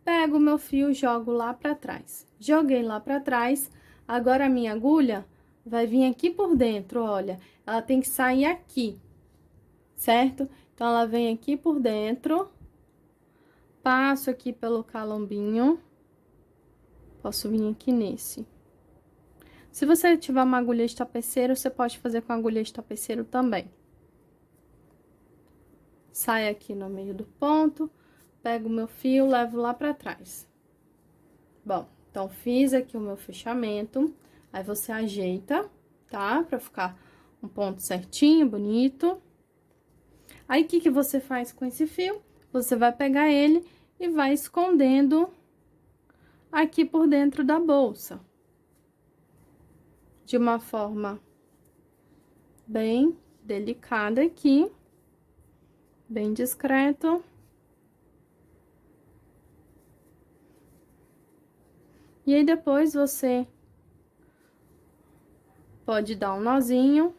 A: Pego o meu fio, jogo lá pra trás. Joguei lá pra trás, agora a minha agulha vai vir aqui por dentro, olha. Ela tem que sair aqui, certo? Então, ela vem aqui por dentro, passo aqui pelo calombinho, posso vir aqui nesse. Se você tiver uma agulha de tapeceiro, você pode fazer com agulha de tapeceiro também. Sai aqui no meio do ponto, pego o meu fio, levo lá pra trás. Bom, então, fiz aqui o meu fechamento, aí você ajeita, tá? Pra ficar um ponto certinho, bonito. Aí, o que que você faz com esse fio? Você vai pegar ele e vai escondendo aqui por dentro da bolsa. De uma forma bem delicada aqui, bem discreto. E aí, depois você pode dar um nozinho,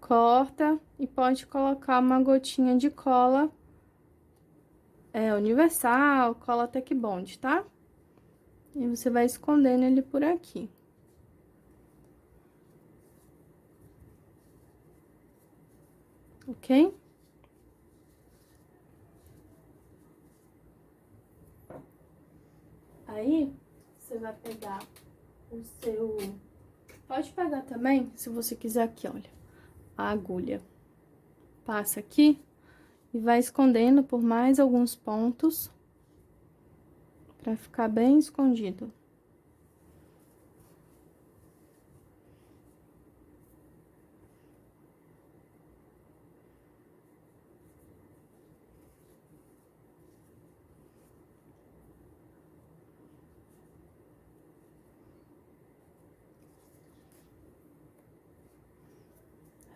A: corta e pode colocar uma gotinha de cola universal, cola Tec Bond, tá? E você vai escondendo ele por aqui. Ok? Aí, você vai pegar o seu... Pode pegar também, se você quiser aqui, olha, a agulha. Passa aqui e vai escondendo por mais alguns pontos, pra ficar bem escondido.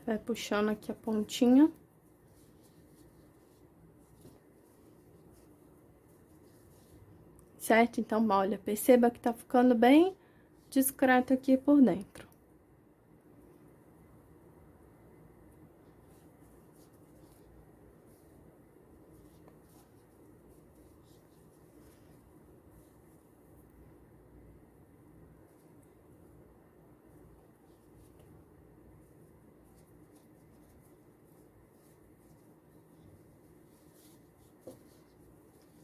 A: Vai puxando aqui a pontinha. Certo? Então, olha, perceba que tá ficando bem discreto aqui por dentro.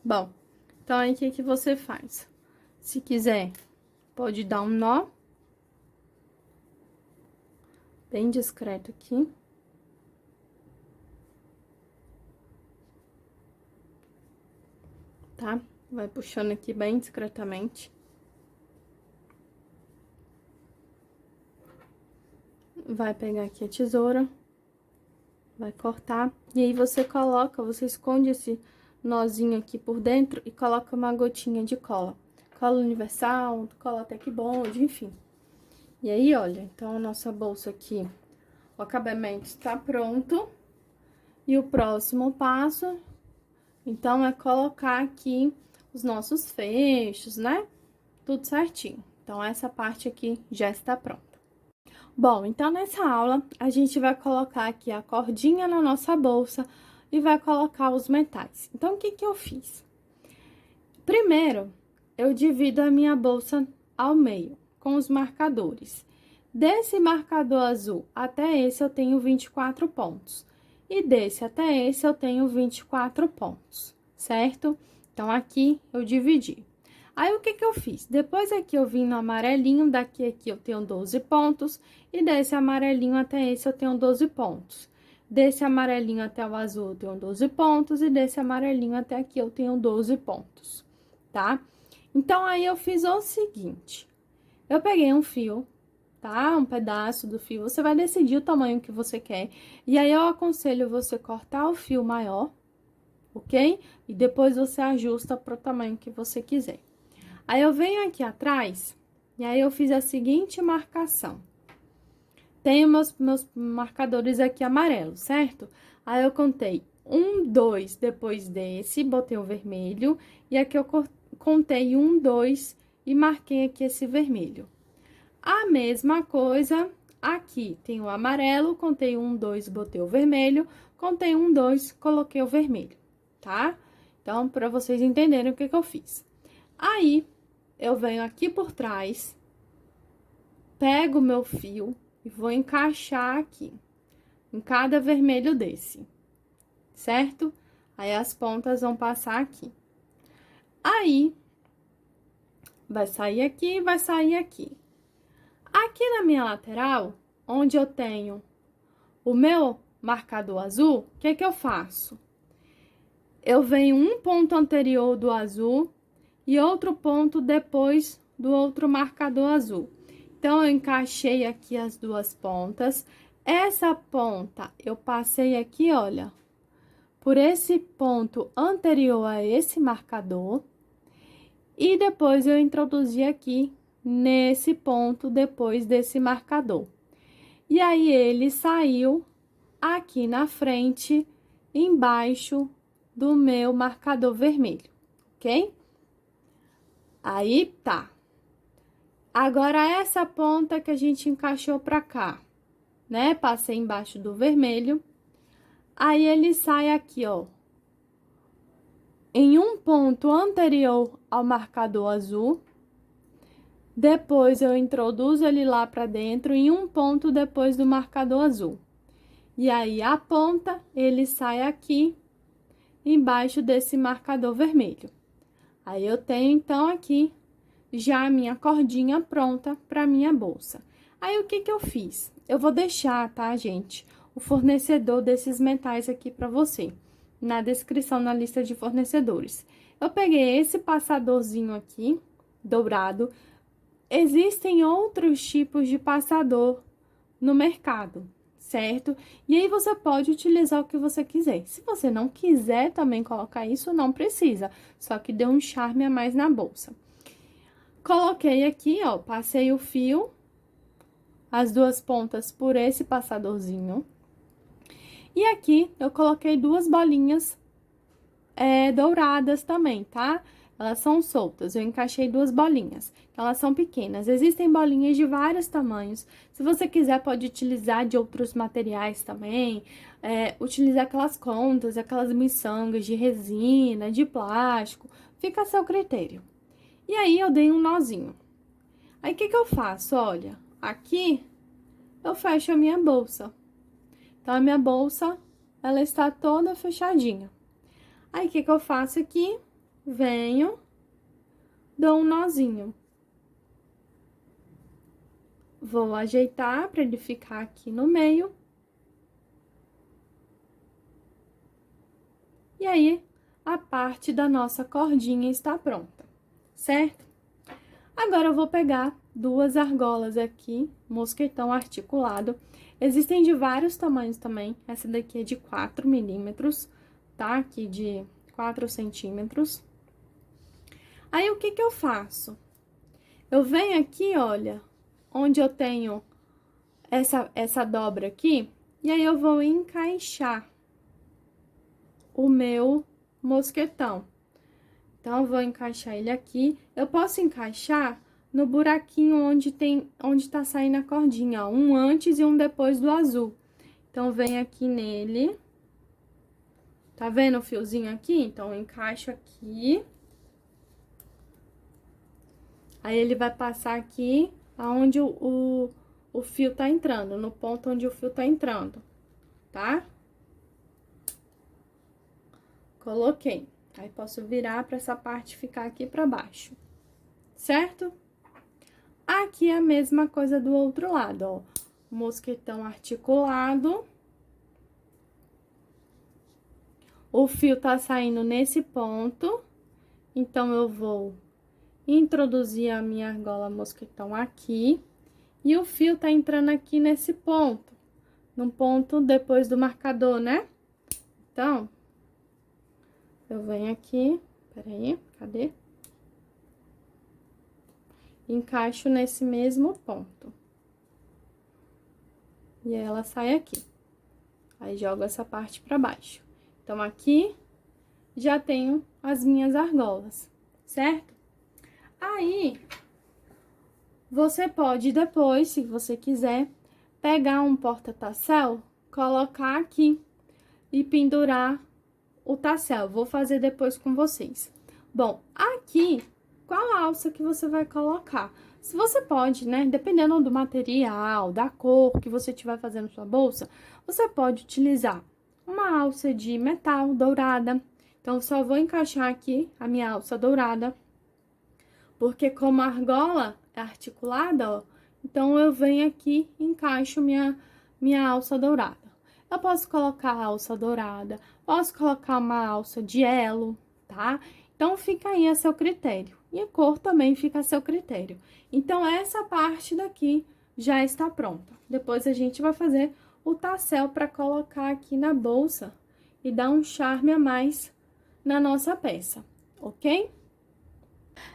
A: Bom, então, aí, o que que você faz? Se quiser, pode dar um nó. Bem discreto aqui. Tá? Vai puxando aqui bem discretamente. Vai pegar aqui a tesoura. Vai cortar. E aí, você coloca, você esconde esse nozinho aqui por dentro e coloca uma gotinha de cola. Cola universal, cola Tec Bond, enfim. E aí, olha, então, a nossa bolsa aqui, o acabamento está pronto. E o próximo passo, então, é colocar aqui os nossos fechos, né? Tudo certinho. Então, essa parte aqui já está pronta. Bom, então, nessa aula, a gente vai colocar aqui a cordinha na nossa bolsa e vai colocar os metais. Então, o que que eu fiz? Primeiro, eu divido a minha bolsa ao meio, com os marcadores. Desse marcador azul até esse, eu tenho 24 pontos. E desse até esse, eu tenho 24 pontos, certo? Então, aqui, eu dividi. Aí, o que que eu fiz? Depois aqui, eu vim no amarelinho, daqui aqui eu tenho 12 pontos, e desse amarelinho até esse eu tenho 12 pontos. Desse amarelinho até o azul eu tenho 12 pontos, e desse amarelinho até aqui eu tenho 12 pontos, tá? Então, aí, eu fiz o seguinte, eu peguei um fio, tá? Um pedaço do fio, você vai decidir o tamanho que você quer, e aí eu aconselho você cortar o fio maior, ok? E depois você ajusta pro tamanho que você quiser. Aí, eu venho aqui atrás, e aí eu fiz a seguinte marcação. tenho meus marcadores aqui amarelos, certo? Aí eu contei 1, 2 depois desse, botei o vermelho. E aqui eu contei 1, 2 e marquei aqui esse vermelho. A mesma coisa aqui, tem o amarelo, contei 1, 2, botei o vermelho. Contei 1, 2, coloquei o vermelho, tá? Então, para vocês entenderem o que eu fiz. Aí, eu venho aqui por trás, pego o meu fio e vou encaixar aqui, em cada vermelho desse, certo? Aí, as pontas vão passar aqui. Aí, vai sair aqui e vai sair aqui. Aqui na minha lateral, onde eu tenho o meu marcador azul, o que eu faço? Eu venho um ponto anterior do azul e outro ponto depois do outro marcador azul. Então, eu encaixei aqui as duas pontas. Essa ponta, eu passei aqui, olha, por esse ponto anterior a esse marcador. E depois, eu introduzi aqui nesse ponto depois desse marcador. E aí, ele saiu aqui na frente, embaixo do meu marcador vermelho, ok? Aí, tá. Agora, essa ponta que a gente encaixou pra cá, né? Passei embaixo do vermelho. Aí, ele sai aqui, ó. Em um ponto anterior ao marcador azul. Depois, eu introduzo ele lá pra dentro em um ponto depois do marcador azul. E aí, a ponta, ele sai aqui, embaixo desse marcador vermelho. Aí, eu tenho, então, aqui já a minha cordinha pronta para minha bolsa. Aí, o que eu fiz? Eu vou deixar, tá, gente, o fornecedor desses metais aqui para você, na descrição, na lista de fornecedores. Eu peguei esse passadorzinho aqui, dourado. Existem outros tipos de passador no mercado, certo? E aí, você pode utilizar o que você quiser. Se você não quiser também colocar isso, não precisa. Só que dê um charme a mais na bolsa. Coloquei aqui, ó, passei o fio, as duas pontas por esse passadorzinho. E aqui, eu coloquei duas bolinhas douradas também, tá? Elas são soltas, eu encaixei duas bolinhas, elas são pequenas. Existem bolinhas de vários tamanhos. Se você quiser, pode utilizar de outros materiais também. Utilizar aquelas contas, aquelas miçangas de resina, de plástico. Fica a seu critério. E aí, eu dei um nozinho. Aí, o que eu faço? Olha, aqui eu fecho a minha bolsa. Então, a minha bolsa, ela está toda fechadinha. Aí, o que eu faço aqui? Venho, dou um nozinho. Vou ajeitar para ele ficar aqui no meio. E aí, a parte da nossa cordinha está pronta, certo? Agora, eu vou pegar duas argolas aqui, mosquetão articulado. Existem de vários tamanhos também. Essa daqui é de 4 milímetros, tá? Aqui de 4 centímetros. Aí, o que eu faço? Eu venho aqui, olha, onde eu tenho essa dobra aqui, e aí eu vou encaixar o meu mosquetão. Então, eu vou encaixar ele aqui. Eu posso encaixar no buraquinho onde tá saindo a cordinha, ó, um antes e um depois do azul. Então, vem aqui nele. Tá vendo o fiozinho aqui? Então, eu encaixo aqui. Aí, ele vai passar aqui aonde o fio tá entrando, no ponto onde o fio tá entrando, tá? Coloquei. Aí, posso virar pra essa parte ficar aqui pra baixo, certo? Aqui é a mesma coisa do outro lado, ó. Mosquetão articulado. O fio tá saindo nesse ponto, então, eu vou introduzir a minha argola mosquetão aqui. E o fio tá entrando aqui nesse ponto, no ponto depois do marcador, né? Então, eu venho aqui, peraí, cadê? Encaixo nesse mesmo ponto. e aí ela sai aqui. Aí jogo essa parte pra baixo. Então, aqui já tenho as minhas argolas, certo? Aí, você pode depois, se você quiser, pegar um porta-tassel, colocar aqui e pendurar o tassel. Vou fazer depois com vocês. Bom, aqui, qual alça que você vai colocar? Se você pode, né, dependendo do material, da cor que você estiver fazendo sua bolsa, você pode utilizar uma alça de metal dourada. Então, só vou encaixar aqui a minha alça dourada, porque como a argola é articulada, ó, então eu venho aqui e encaixo minha alça dourada. Eu posso colocar a alça dourada, posso colocar uma alça de elo, tá? Então, fica aí a seu critério. E a cor também fica a seu critério. Então, essa parte daqui já está pronta. Depois, a gente vai fazer o tassel para colocar aqui na bolsa e dar um charme a mais na nossa peça, ok?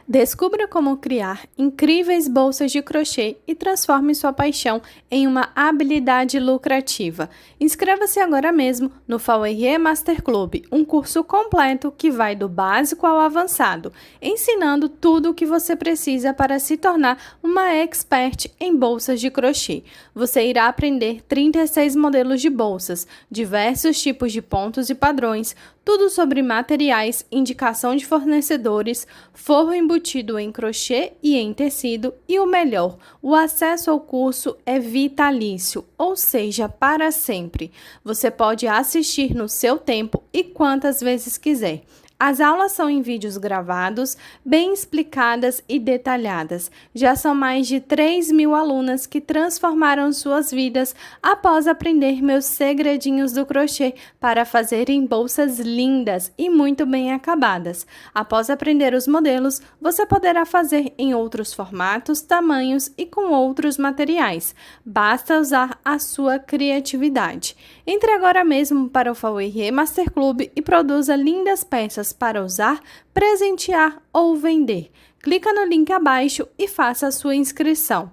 A: Descubra como criar incríveis bolsas de crochê e transforme sua paixão em uma habilidade lucrativa. Inscreva-se agora mesmo no Fauerrier Master Club, um curso completo que vai do básico ao avançado, ensinando tudo o que você precisa para se tornar uma expert em bolsas de crochê. Você irá aprender 36 modelos de bolsas, diversos tipos de pontos e padrões, tudo sobre materiais, indicação de fornecedores, forro embutido em crochê e em tecido e o melhor, o acesso ao curso é vitalício, ou seja, para sempre. Você pode assistir no seu tempo e quantas vezes quiser. As aulas são em vídeos gravados, bem explicadas e detalhadas. Já são mais de 3.000 alunas que transformaram suas vidas após aprender meus segredinhos do crochê para fazerem bolsas lindas e muito bem acabadas. Após aprender os modelos, você poderá fazer em outros formatos, tamanhos e com outros materiais. Basta usar a sua criatividade. Entre agora mesmo para o Fauerrier Master Club e produza lindas peças para usar, presentear ou vender. Clica no link abaixo e faça a sua inscrição.